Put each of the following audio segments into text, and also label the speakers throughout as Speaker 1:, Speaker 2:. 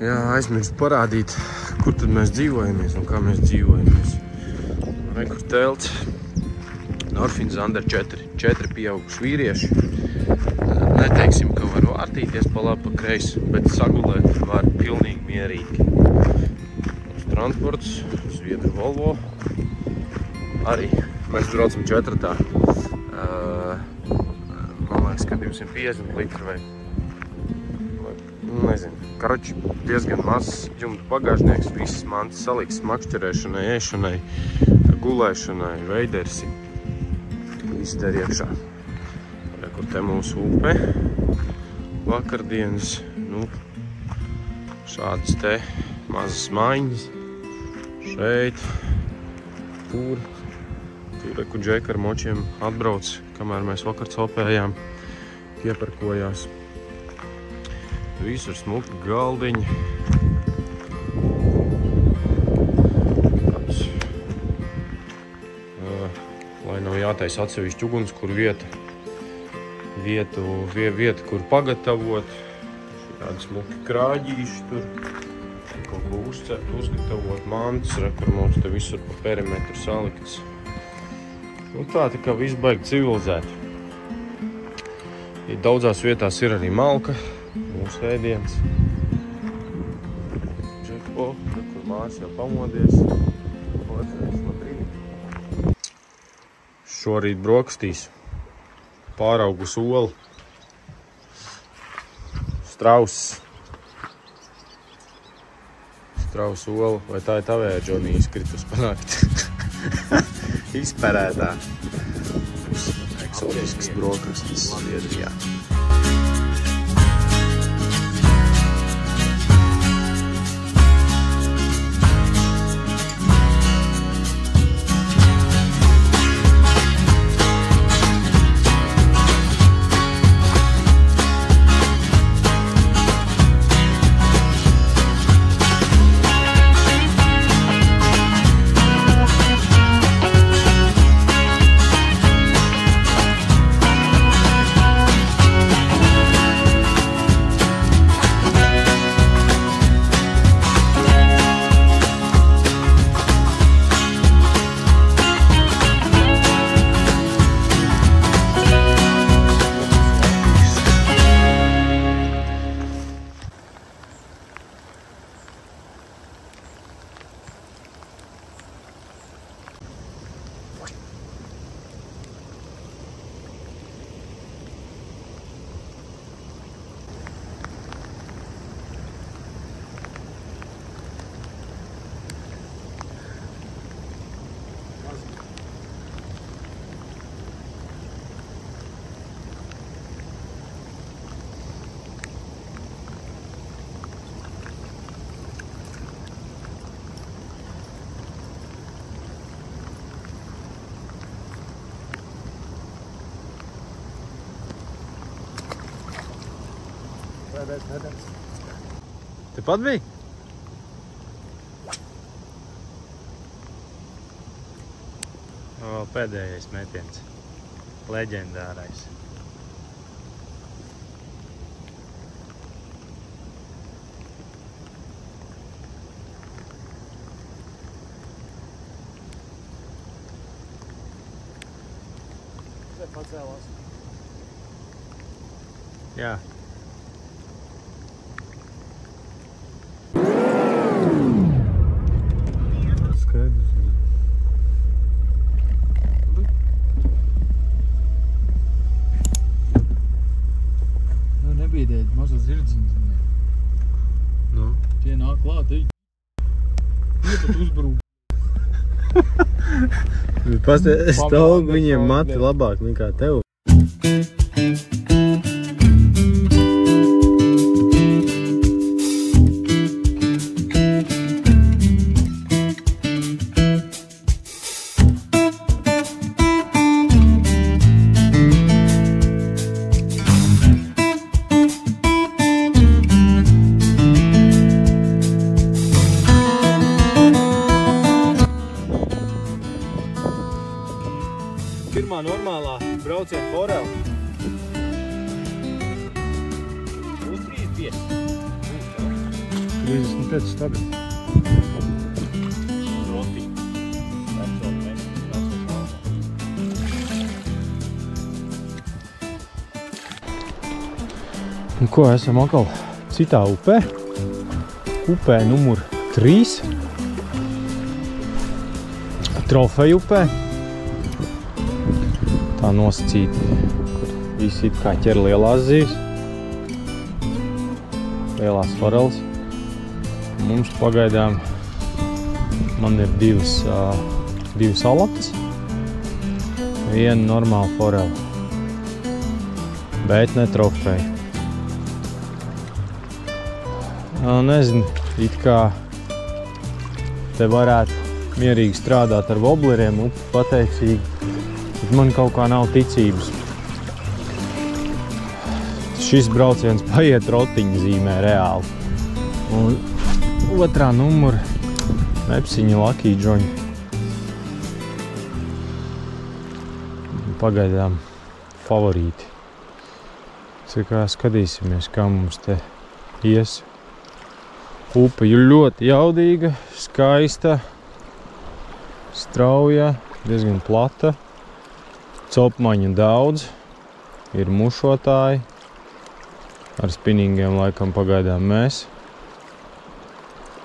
Speaker 1: Jā, aizmirst parādīt, kur tad mēs dzīvojamies un kā mēs dzīvojamies. Rekur telts. Norfinzander 4 pieauguši vīrieši. Neteiksim, ka var vārtīties pa labi, pa kreisi, bet sagulēt var pilnīgi mierīgi. Mums transports, Zviedru Volvo. Arī mēs braucam 4. Man liekas, ka 250 litri vai nezinu. Karoči, diezgan mazs jumta bagāžnieks, visas mantas salikts makšķerēšanai, ēšanai, gulēšanai, veidersi. Viss te ir iekšā. Kur te mūsu upe. Vakardienas, nu, šādas te mazas maiņas. Šeit, tur. Tur, kur džeka ar močiem atbrauc, kamēr mēs vakar copējām, ieparkojās. Visur smuki galdiņi. Tāds, lai nav jātaisa atsevišķi ugunskura vieta, kur pagatavot. Tādi smuki krāģīši tur. Kaut ko uzcert, uzgatavot mantas, kur mums te visur pa perimetru salikts. Nu tā kā viss baigi civilizēti. Daudzās vietās ir arī malka. Mūsu ēdiens. Džeko, kur mājas jau pamodies. Šorīt brokastīs. Pāraugus olu. Strauss olu. Vai tā ir tavējā, Džonī, izkritus panākt? Izperētā. Eksotisks brokastis Zviedrijā. Tepat bija? Vēl pēdējais metiens. Leģendārais.
Speaker 2: Pacēlās.
Speaker 1: Jā.
Speaker 2: Mazas zirdziņas.
Speaker 1: Nu?
Speaker 2: Tie nāk klāt, iepat uzbrūk.
Speaker 1: Stāv viņiem mati labāk nekā tev.
Speaker 2: Pirmā normālā brauciena forela. Uz 35. 35 stabili.
Speaker 1: Un ko, esam atkal citā upē. Upē numur 3. Trofeju upē. Tā nosacīta, kur visi it kā ķer lielās zīves. Lielās foreles. Mums pagaidām man ir divas alatas. Viena normāla forele. Bet ne trofeja. Nezinu, it kā te varētu mierīgi strādāt ar wobleriem, upi pateicīgi, bet man kaut kā nav ticības. Šis brauciens paiet rotiņa zīmē reāli. Un otrā numura Mepsiņa Lucky Joņa. Pagaidām favorīti. Kā skatīsimies, kā mums te ies. Upe ir ļoti jaudīga, skaista, strauja, diezgan plata. Copmaņu daudz, ir mušotāji. Ar spinningiem laikam pagaidām mēs.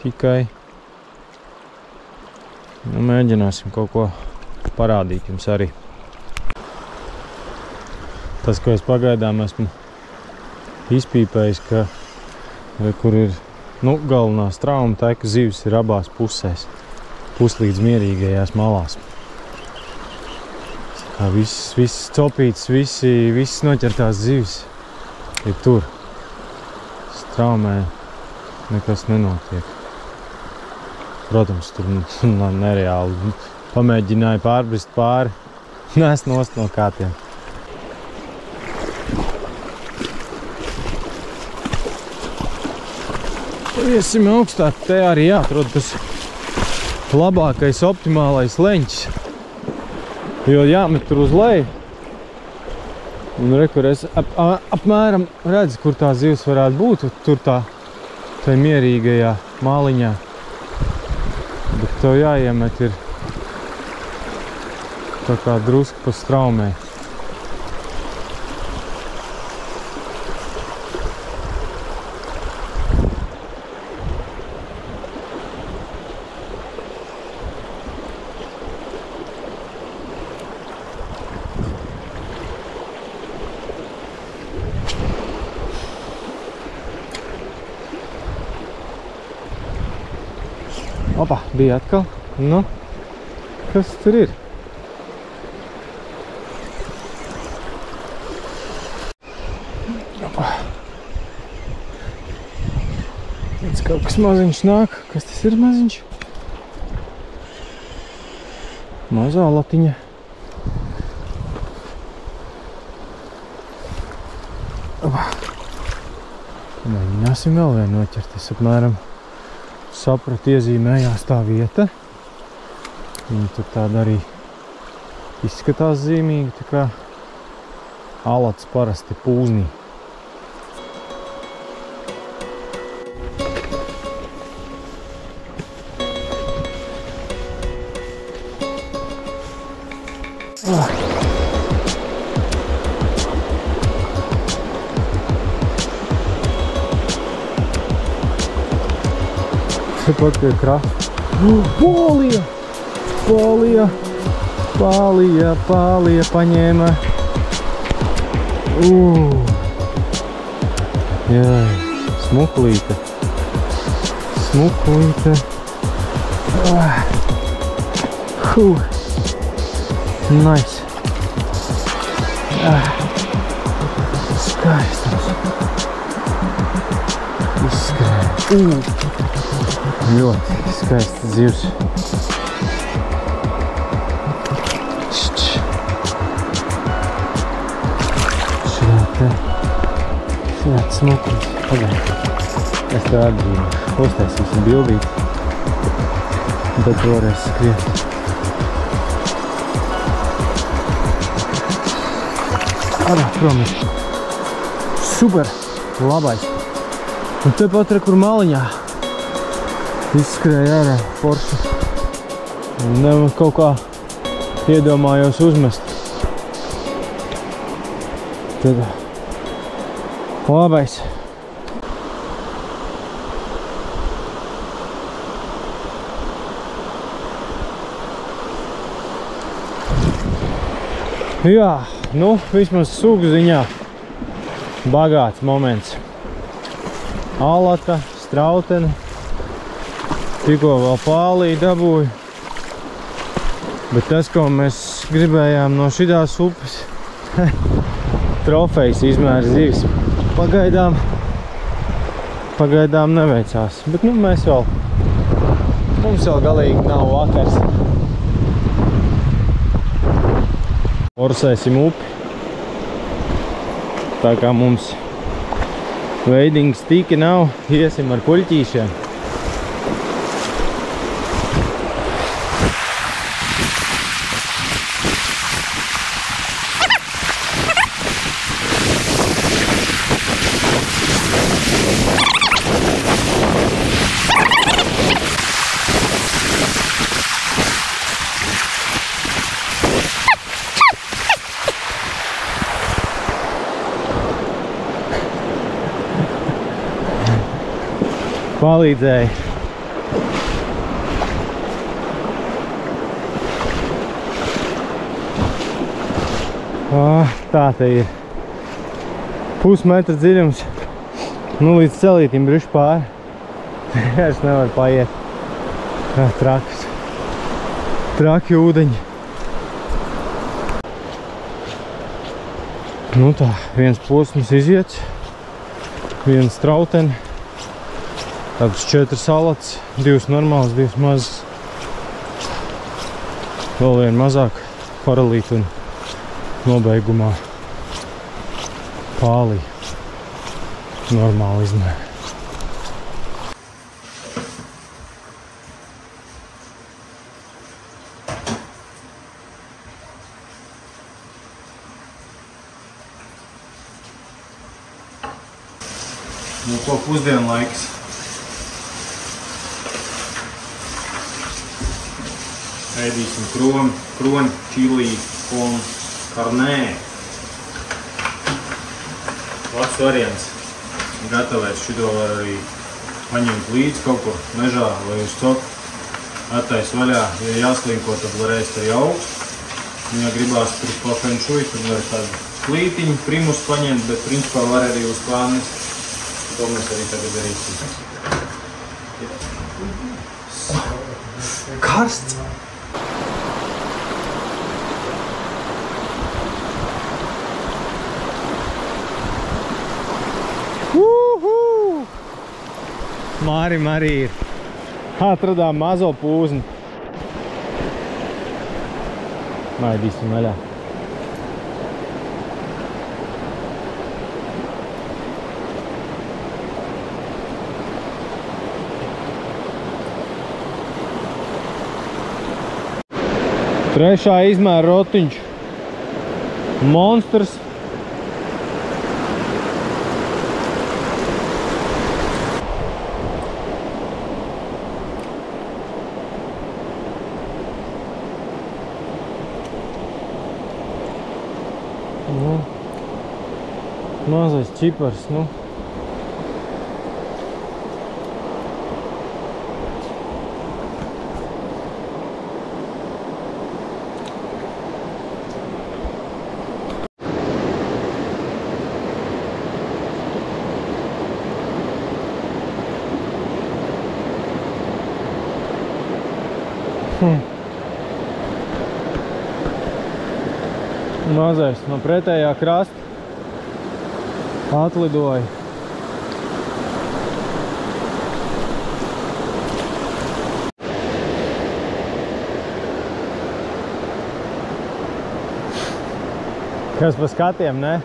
Speaker 1: Tikai. Mēģināsim kaut ko parādīt jums arī. Tas, ko es pagaidām esmu izpīpējis, ka kur ir galvenā strauma teka zivis ir abās pusēs, puslīdz mierīgajās malās. Kā viss copīts, viss noķertās zivis ir tur. Straumē nekas nenotiek. Protams, tur nereāli pamēģināja pārbrist pāri, nēst nost no kātiem. Iesim augstāk, te arī jāatrod tas labākais, optimālais leņķis. Jo jāmet tur uz leju. Un kur es apmēram redzu, kur tā zivs varētu būt, tur tā mierīgajā māliņā. Bet tev jāiemet ir tā kā drusku pa straumē. Opa, bija atkal. Nu, kas tur ir? Opa. Redz, kaut kas maziņš nāk. Kas tas ir maziņš? Mazā latiņa. Opa. Mēģināsim vēl vienu noķert. Es apmēram sapratu, iezīmējās tā vieta. Viņa tur tāda arī izskatās zīmīgi, tā kā alats parasti pūznī. Tepat pie krasta. Polija! Polija! Pālija paņēma. Jā, smuklīte. Smuklīte. Nice. Skaistums. Izskrēja. Ļoti skaists zivs. Šajā smuklīt. Pagaid. Es tev atzīmēšu. Uztaisīsim bildīt. Bet vēlreiz skriet. Arā, prom ir. Super. Labais. Un tepat kur maliņā. Izskrēja ārā Porsche. Man kaut kā iedomājos uzmest. Tad labais. Jā, nu, vismaz sugu ziņā bagāts moments. Alata, strautene, tikko vēl pālī dabūju. Bet tas, ko mēs gribējām no šitās upes, trofejas izmēra zivis, pagaidām neveicās. Bet nu mums vēl galīgi nav vakars. Forsēsim upi. Tā kā mums veidings tīki nav, iesim ar puļķīšiem. Palīdzēja. Tā te ir. Pusmetra dziļums. Nu, līdz celītim briši pāri. Es nevaru paiet. Trakas. Traki ūdeņi. Nu tā, viens posms iziets. Viens strauteni. Tāds 4 salats, 2 normāls, 2 mazas. Vēl viena mazāk paralīt un nobeigumā pālī. Normāli izmēra. Nu, ko pusdienlaiks. Ēdīsim kroni, čilī un karnē. Labs variants. Gatavēt šito var arī paņemt līdzi kaut kur mežā vai uz coku. Attais vaļā, ja jāslinko, tad var ēst arī augstu. Ja gribās tur pa fenšuj, tad var tādu klītiņu, primus paņemt, bet principā var arī uz klānis. To mēs arī tagad darīsim. Karsts! Mārim arī ir. Atradām mazo pūzni. Maidīsim vaļā. Trešā izmēra rotiņš. Monstrs. Nu, mazais čipars, nu. Mazais no pretējā krasta atlidoja. Kas pa skatiem, ne?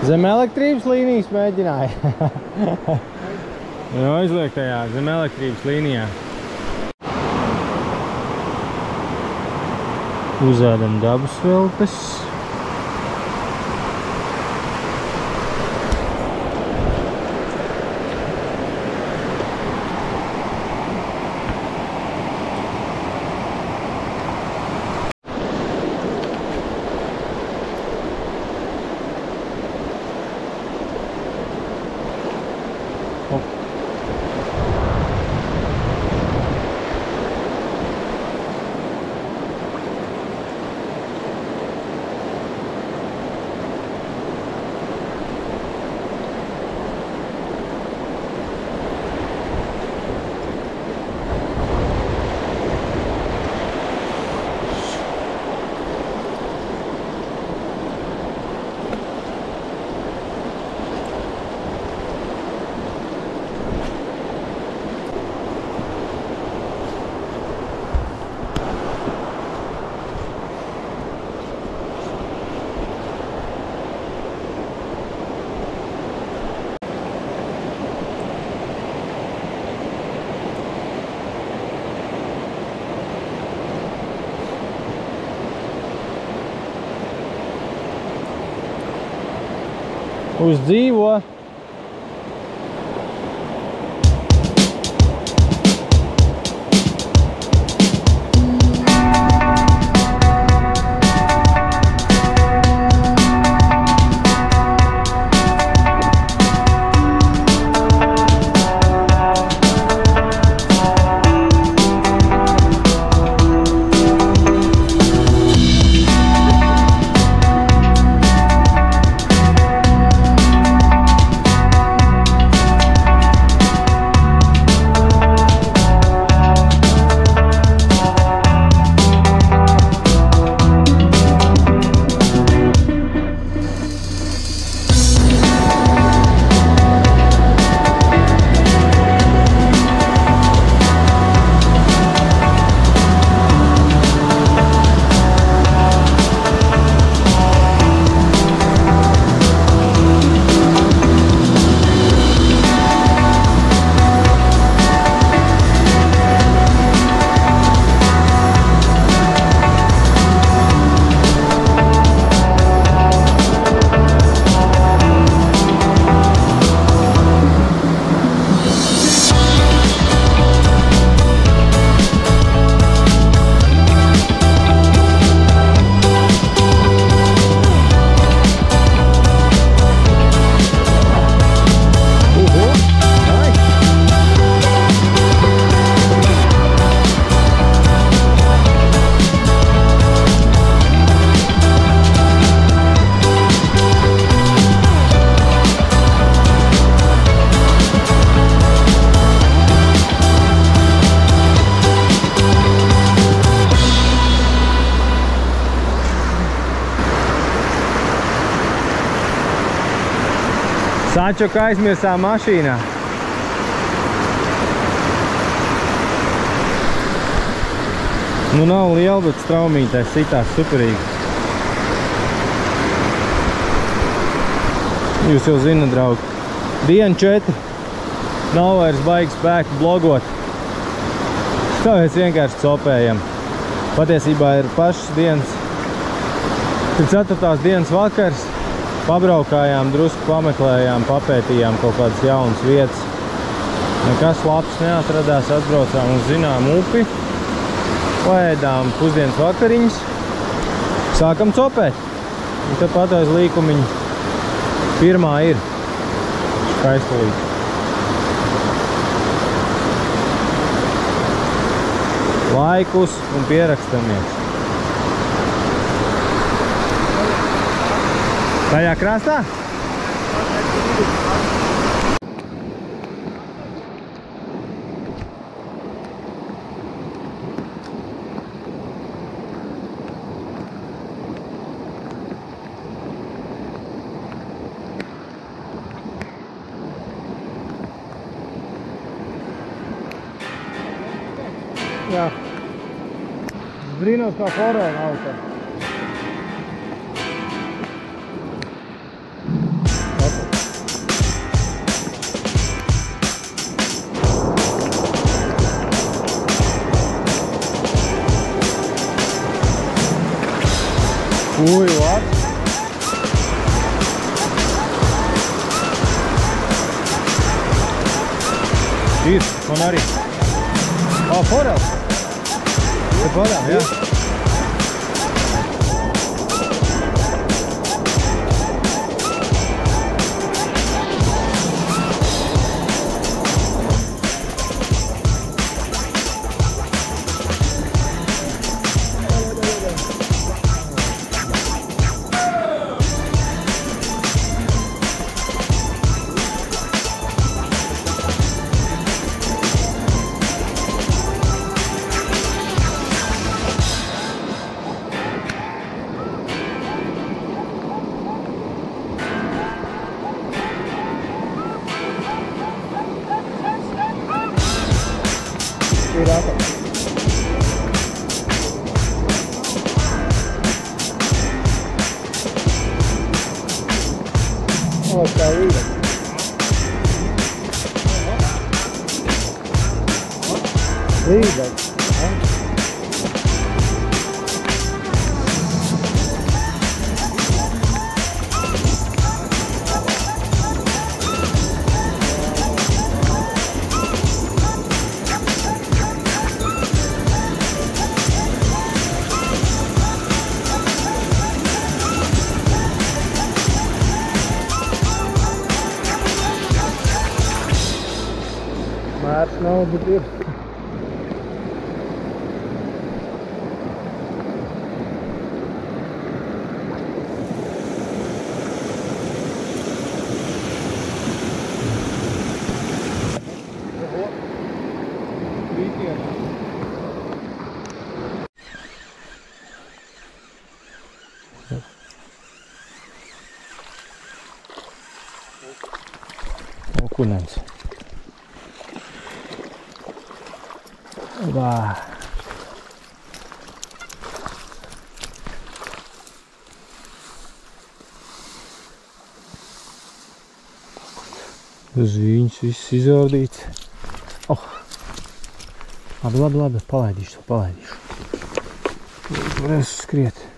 Speaker 1: Zem elektrības līnijas mēģināja. Aizliek tajā zem elektrības līnijā. Uzēdam dabas veltes. Uz dzīvo. Sančuk aizmirsām mašīnā. Nu nav liela, bet straumītais sitās superīgi. Jūs jau zināt, draugi. Diena 4. Nav vairs baigi spēku blogot. Tāpēc vienkārši copējam. Patiesībā ir pašas dienas. 4. dienas vakars. Pabraukājām, drusku pameklējām, papētījām kaut kādas jaunas vietas. Nekas labs neatradās, atbraucām uz zināmu upi. Paēdām pusdienas vakariņas. Sākam copēt. Un tepat aiz līkumiņa pirmā ir skaistalīga. Laikus un pierakstamies. Tajā krastā? Jā. Brīnos kā forēna auto. Ui, what? Ir, man arī. Forels. Te padām, jā. Ir atak. O, kā līdzi. Līdzi. nav, bet ir. Kunens. Vā. Zīņas viss izvaldīts. Oh. Labi, palaidīšu. Varēs skriet.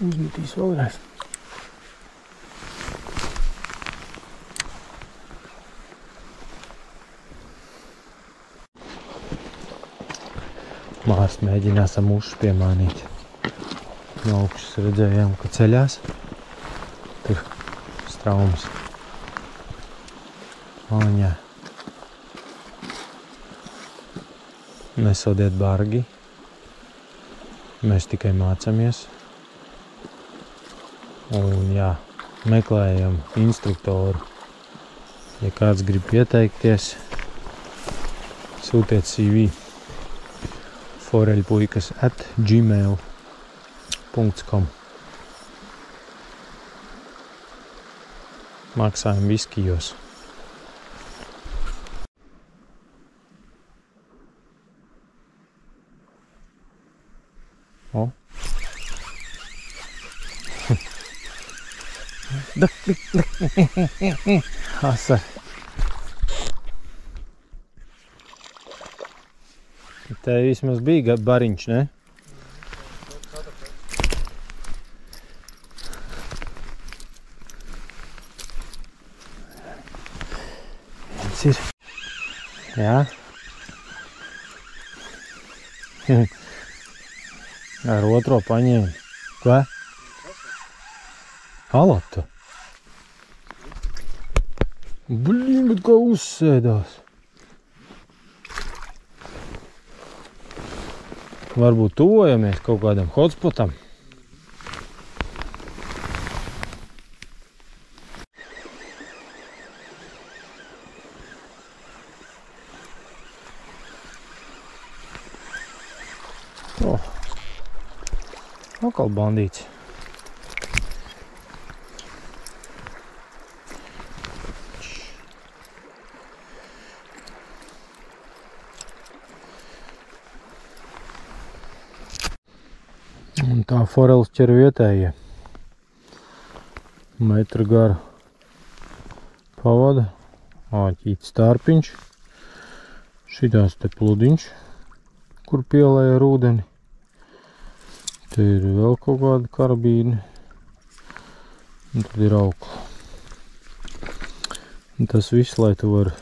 Speaker 1: Uzmetīs vēlreiz. Mārs mēģinās mušus piemānīt. No augšas redzējām, ka ceļās. Tur straumas. Māņā. Nesodiet bargi. Mēs tikai mācamies. Un jā, meklējam instruktoru. Ja kāds grib pieteikties, sūtiet CV foreļpuikas@gmail.com. Maksājam viskijos. O. Asar. Te vismaz bija bariņš, ne? Viens ir. Jā. Ar otro paņēmu. Ko? Alata. Blīn, bet kā uzsēdās. Varbūt tuvojamies kaut kādam hotspotam. Atkal bandīts. Un tā foreles ķer vietējie. Metra gara pavada, āķīts stārpiņš, šitās te pludiņš, kur pielēja ar ūdeni. Te ir vēl kaut kāda karabīne, un tad ir aukla. Un tas viss, lai tu vari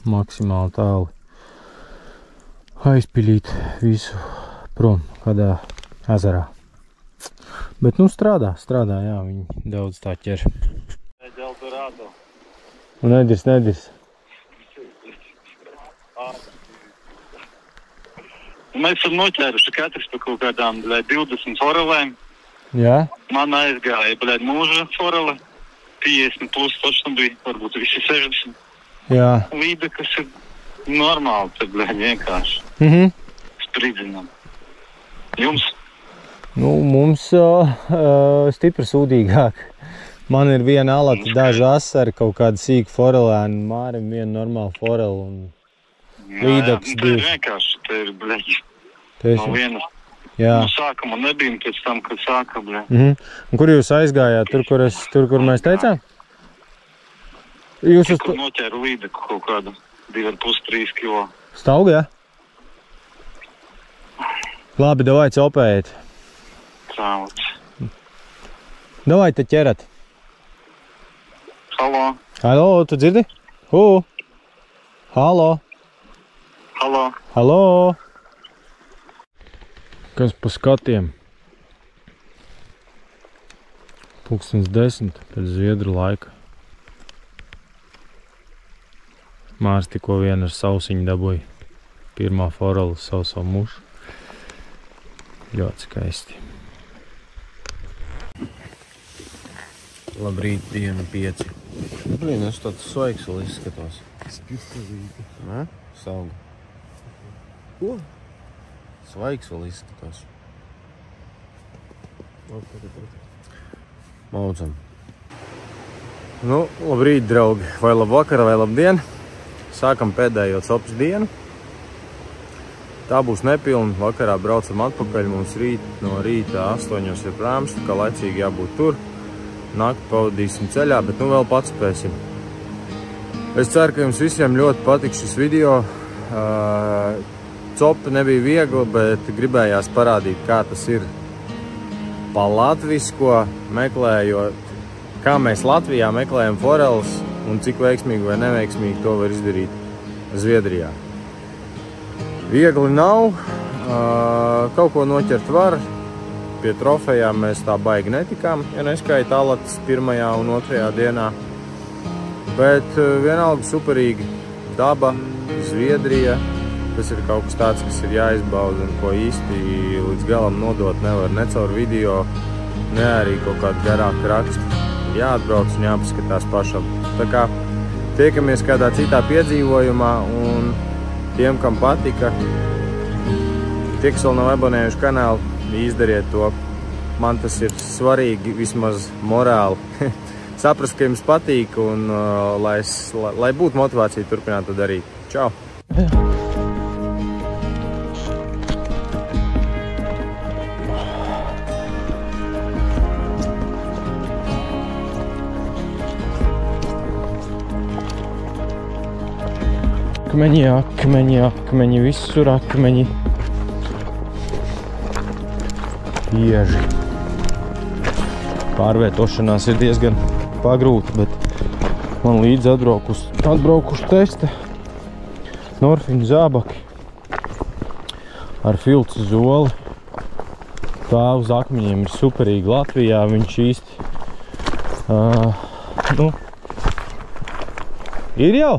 Speaker 1: maksimāli tāli aizpilīt visu prom kādā ezerā. Bet nu strādā, jā, viņi daudz tā ķer. Un nedirs.
Speaker 3: Mēs esam noķēruši katrs pa kaut kādām 20 forelēm.
Speaker 1: Jā?
Speaker 3: Man aizgāja mūža forele, 50 plus točno bija, varbūt visi 60.
Speaker 1: Jā.
Speaker 3: Līda, kas ir normāli, tad vienkārši spridzinām. Jums?
Speaker 1: Nu, mums stipri sūdīgāk. Man ir viena alata, daži asari, kaut kāda sīka forelēna, Mārim viena normāla forela un līdaks
Speaker 3: divas. Tā ir vienkārši, tā ir bleģi. No vienas.
Speaker 1: Jā.
Speaker 3: No sākuma nebija, pēc tam, kad sāka bleģi.
Speaker 1: Un kur jūs aizgājāt? Tur, kur mēs teicām?
Speaker 3: Jūs kur noķēru līdaku kaut kādu 2,5–3 kilo.
Speaker 1: Staugu, jā? Labi, davai copējiet.
Speaker 3: Cālats.
Speaker 1: Davai te ķerat.
Speaker 3: Halo.
Speaker 1: Halo, tu dzirdi? Halo.
Speaker 3: Halo.
Speaker 1: Halo! Kas pa skatiem? 10:10 pēc zviedru laika. Mārs tikko vienu ar sausiņu dabūja. Pirmā forela savu mušu. Ļoti skaisti. Labrīt, diena 5. Blīn, es tāds svaigs vēl izskatos.
Speaker 2: Spilstalīgi.
Speaker 1: Ne? Sauga.
Speaker 2: Ko?
Speaker 1: Svaigs vēl izskatos.
Speaker 2: Labi.
Speaker 1: Maudzam. Nu, labrīt, draugi. Vai labvakar, vai labdien. Sākam pēdējo copas dienu. Tā būs nepilna. Vakarā braucam atpakaļ. Mums no rīta 8 ir prāms, tā kā laicīgi jābūt tur. Nakti pavadīsim ceļā, bet nu vēl pats spēsim. Es ceru, ka jums visiem ļoti patiks šis video. Copa nebija viegla, bet gribējās parādīt, kā tas ir pa latvisko meklējot, kā mēs Latvijā meklējam foreles un cik veiksmīgi vai neveiksmīgi to var izdarīt Zviedrijā. Viegli nav, kaut ko noķert var, pie trofejām mēs tā baigi netikām, ja neskaita alatas pirmajā un otrajā dienā. Bet vienalga superīgi daba, Zviedrija, tas ir kaut kas tāds, kas ir jāizbauda un ko īsti līdz galam nodot nevar ne caur video, ne arī kaut kādu garāku rakstu. Jāatbrauc un jāpaskatās pašam. Tā kā tiekamies kādā citā piedzīvojumā un tiem, kam patika, tie, kas vēl nav abonējuši kanālu, izdariet to. Man tas ir svarīgi, vismaz morāli. Saprast, ka jums patīk un lai būtu motivācija turpināt to darīt. Čau! Akmeņi, akmeņi, akmeņi, visur akmeņi. Ieži. Pārvietošanās ir diezgan pagrūti, bet man līdz atbraukuši testa Norfiņu zābaki ar filcu zoli. Tā uz akmeņiem ir superīgi Latvijā, viņš īsti ir jau.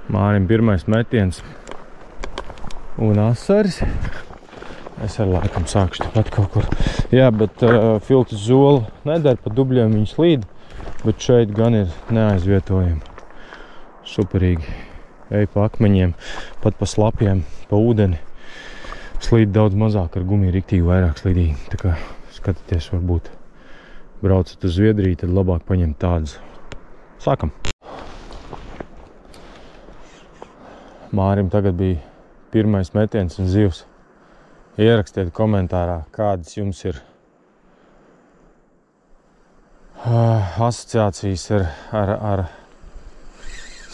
Speaker 1: Mārim pirmais metiens un asaris. Es ar laikam sākšu tāpat kaut kur. Jā, bet filtras zoli nedara, pa dubļiem viņi slīd, bet šeit gan ir neaizvietojami. Superīgi. Ej pa akmeņiem, pat pa slapiem, pa ūdeni. Slīd daudz mazāk, ar gumiju riktīgi vairāk slīdīgi. Tā kā skatieties, varbūt braucat uz Zviedriju, tad labāk paņemt tādas. Sākam! Mārim tagad bija pirmais metiens un zivs. Ierakstiet komentārā, kādas jums ir asociācijas ar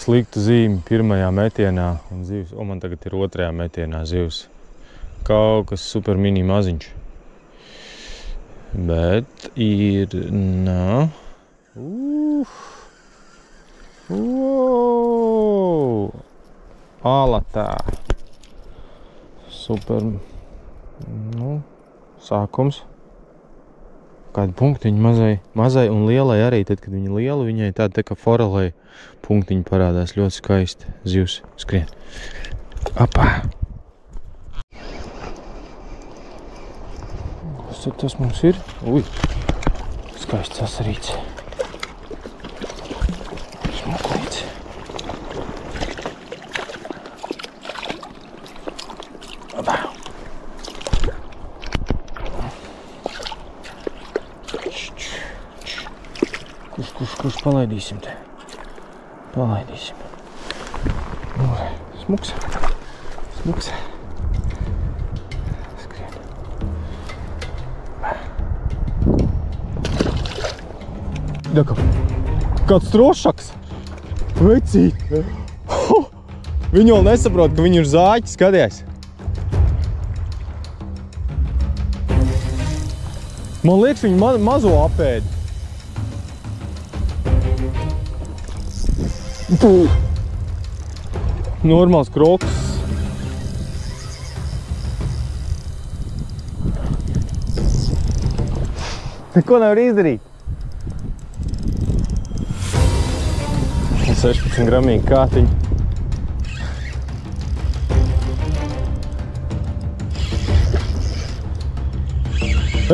Speaker 1: sliktu zīmi pirmajā metienā un zivs. Un man tagad ir otrajā metienā zivs. Kaut kas super mini maziņš. Bet ir, alatā. Super, sākums. Kādi punktiņi mazai un lielai arī. Tad, kad viņa liela, viņai tāda tā kā forelai punktiņi parādās. Ļoti skaisti. Zivs skrien. Apā! Kas tad tas mums ir? Ui! Skaists asarīts. Smuklīts. Kurš palaidīsim te? Palaidīsim. Smuks. Smuks. Skrien. Daka. Kāds trošaks. Vecīt. Viņi vēl nesaprot, ka viņi ir zāķi. Skaties. Man liekas, viņi mazo apēdi. Normāls kroks. Neko nevar izdarīt. 16 gramīgi kātiņi.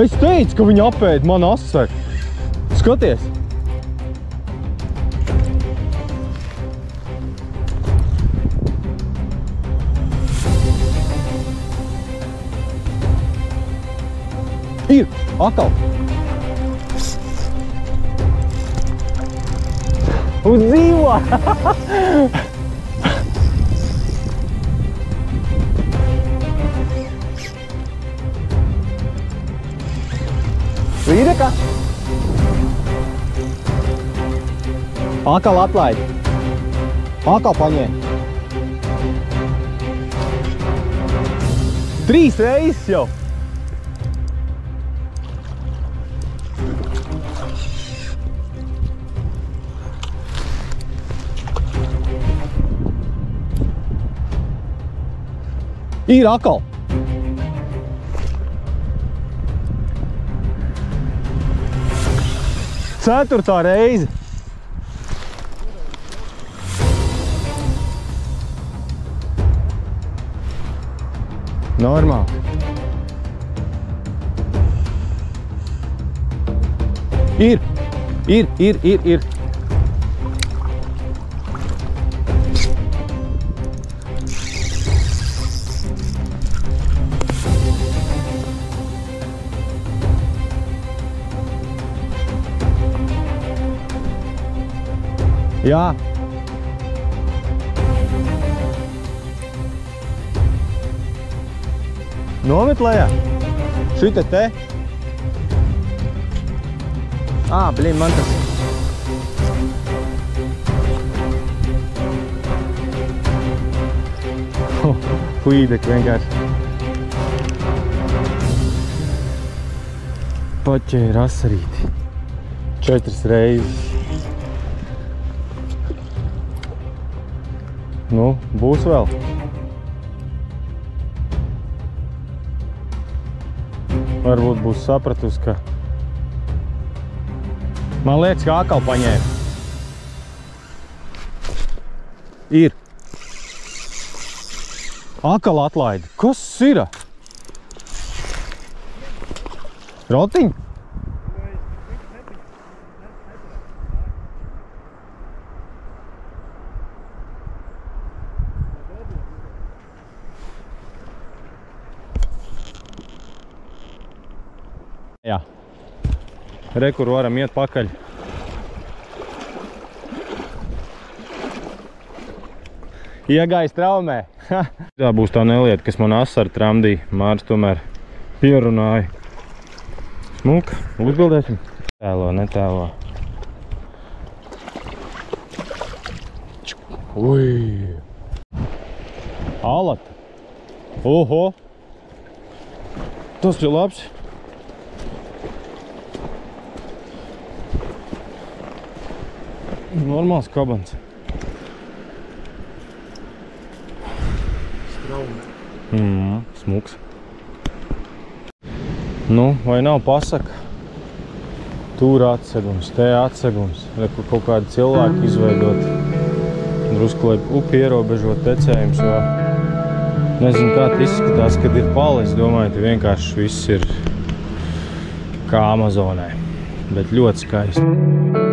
Speaker 1: Es teicu, ka viņi apēd man asver. Skaties! Ir! Atkal! Uz dzīvo! Vīreka! Atkal atlaidi. Atkal paņēm. 3 reizes jau. Ir atkal. Ceturtā reize. Normāli. Ir. Jā. Nomet lejā. Šita te. Blin, man tas. Klīdek vienkārši. Paķēra asarīti. 4 reizes. Nu, būs vēl. Varbūt būs sapratusi, ka... Man liekas, ka atkal paņēma. Ir. Atkal atlaidi. Kas ir? Rotiņi? Jā. Re, kur varam iet pakaļ. Iegājis traumē. Tā būs tā nelieta, kas man asaru tramdīja. Māris tomēr pierunāja. Smuk, uzbildēsim. Tēlo, netēlo. Ui. Alata. Oho. Tas ir labs. Normāls kabans. Smuks. Nu, vai nav pasaka? Tur atsegums, te atsegums. Kur kaut kādi cilvēki izveidot. Drusku, lai upi ierobežot tecējums, jo nezinu, kā tas izskatās, kad ir pali. Es domāju, ka vienkārši viss ir kā Amazonē. Bet ļoti skaisti.